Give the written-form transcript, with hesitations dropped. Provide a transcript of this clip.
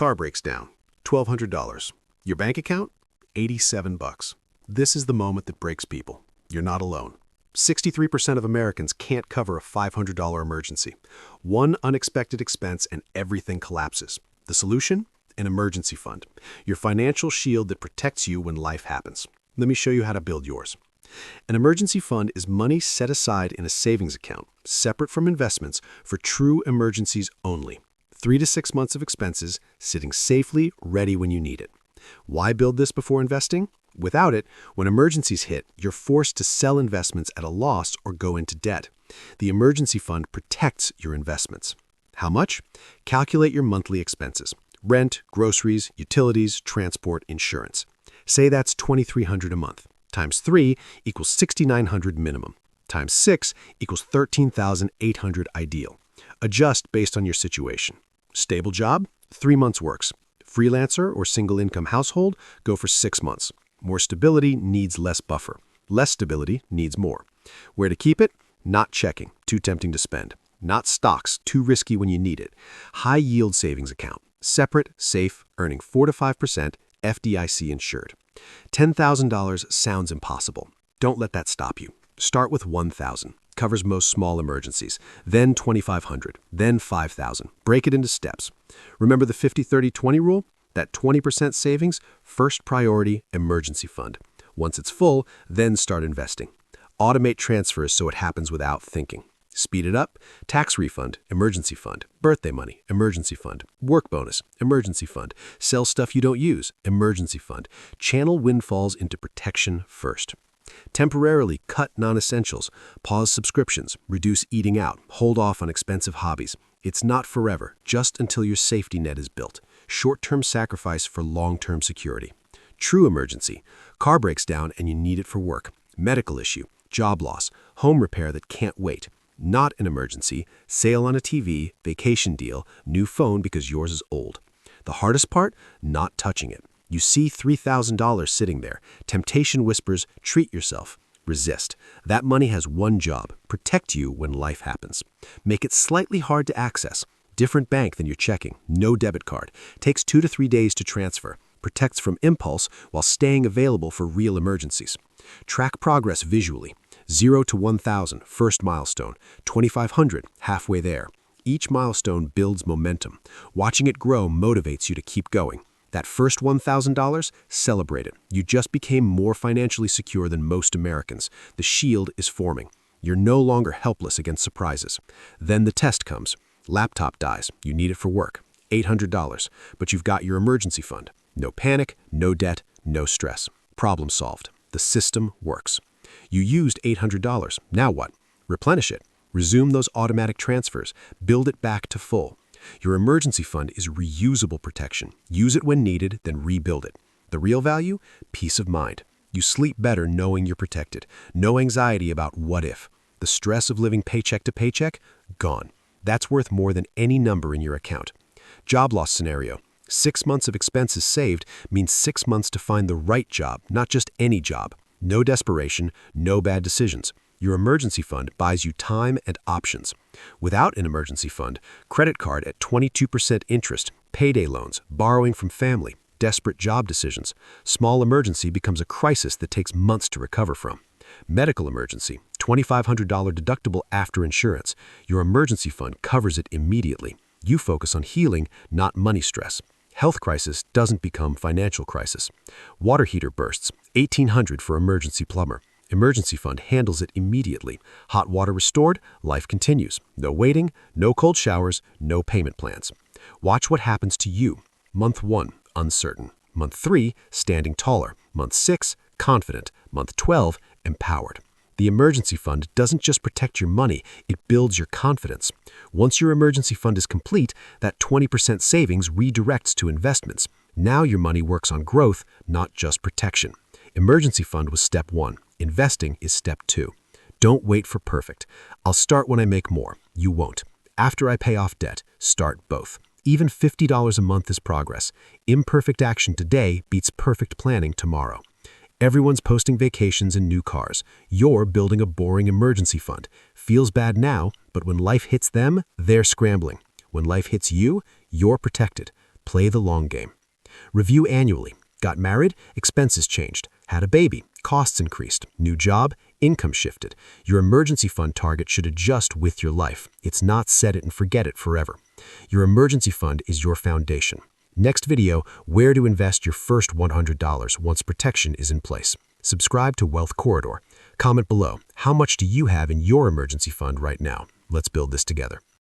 Car breaks down, $1,200. Your bank account? $87. This is the moment that breaks people. You're not alone. 63% of Americans can't cover a $500 emergency. One unexpected expense and everything collapses. The solution? An emergency fund. Your financial shield that protects you when life happens. Let me show you how to build yours. An emergency fund is money set aside in a savings account, separate from investments, for true emergencies only. 3 to 6 months of expenses, sitting safely, ready when you need it. Why build this before investing? Without it, when emergencies hit, you're forced to sell investments at a loss or go into debt. The emergency fund protects your investments. How much? Calculate your monthly expenses. Rent, groceries, utilities, transport, insurance. Say that's $2,300 a month. Times 3 equals $6,900 minimum. Times 6 equals $13,800 ideal. Adjust based on your situation. Stable job? 3 months works. Freelancer or single income household? Go for 6 months. More stability needs less buffer. Less stability needs more. Where to keep it? Not checking, too tempting to spend. Not stocks, too risky when you need it. High yield savings account. Separate, safe, earning 4 to 5%, FDIC insured. $10,000 sounds impossible. Don't let that stop you. Start with $1,000. Covers most small emergencies. Then $2,500. Then $5,000. Break it into steps. Remember the 50-30-20 rule? That 20% savings, first priority, emergency fund. Once it's full, then start investing. Automate transfers so it happens without thinking. Speed it up, tax refund, emergency fund, birthday money, emergency fund, work bonus, emergency fund, sell stuff you don't use, emergency fund. Channel windfalls into protection first. Temporarily cut non-essentials, pause subscriptions, reduce eating out, hold off on expensive hobbies. It's not forever, just until your safety net is built. Short-term sacrifice for long-term security. True emergency. Car breaks down and you need it for work. Medical issue, job loss, home repair that can't wait. Not an emergency, sale on a TV, vacation deal, new phone because yours is old. The hardest part? Not touching it. You see $3,000 sitting there. Temptation whispers, treat yourself. Resist. That money has one job, protect you when life happens. Make it slightly hard to access. Different bank than you're checking, no debit card. Takes 2 to 3 days to transfer. Protects from impulse while staying available for real emergencies. Track progress visually. 0 to 1,000, first milestone. 2,500, halfway there. Each milestone builds momentum. Watching it grow motivates you to keep going. That first $1,000, celebrate it. You just became more financially secure than most Americans. The shield is forming. You're no longer helpless against surprises. Then the test comes. Laptop dies. You need it for work. $800, but you've got your emergency fund. No panic, no debt, no stress. Problem solved. The system works. You used $800. Now what? Replenish it. Resume those automatic transfers. Build it back to full. Your emergency fund is reusable protection. Use it when needed, then rebuild it. The real value? Peace of mind. You sleep better knowing you're protected. No anxiety about what if. The stress of living paycheck to paycheck? Gone. That's worth more than any number in your account. Job loss scenario. 6 months of expenses saved means 6 months to find the right job, not just any job. No desperation, no bad decisions. Your emergency fund buys you time and options. Without an emergency fund, credit card at 22% interest, payday loans, borrowing from family, desperate job decisions. Small emergency becomes a crisis that takes months to recover from. Medical emergency, $2,500 deductible after insurance. Your emergency fund covers it immediately. You focus on healing, not money stress. Health crisis doesn't become financial crisis. Water heater bursts, $1,800 for emergency plumber. Emergency fund handles it immediately. Hot water restored, life continues. No waiting, no cold showers, no payment plans. Watch what happens to you. Month 1, uncertain. Month 3, standing taller. Month 6, confident. Month 12, empowered. The emergency fund doesn't just protect your money, it builds your confidence. Once your emergency fund is complete, that 20% savings redirects to investments. Now your money works on growth, not just protection. Emergency fund was step 1. Investing is step 2. Don't wait for perfect. I'll start when I make more. You won't. After I pay off debt, start both. Even $50 a month is progress. Imperfect action today beats perfect planning tomorrow. Everyone's posting vacations and new cars. You're building a boring emergency fund. Feels bad now, but when life hits them, they're scrambling. When life hits you, you're protected. Play the long game. Review annually. Got married? Expenses changed. Had a baby? Costs increased. New job? Income shifted. Your emergency fund target should adjust with your life. It's not set it and forget it forever. Your emergency fund is your foundation. Next video, where to invest your first $100 once protection is in place. Subscribe to Wealth Corridor. Comment below, how much do you have in your emergency fund right now? Let's build this together.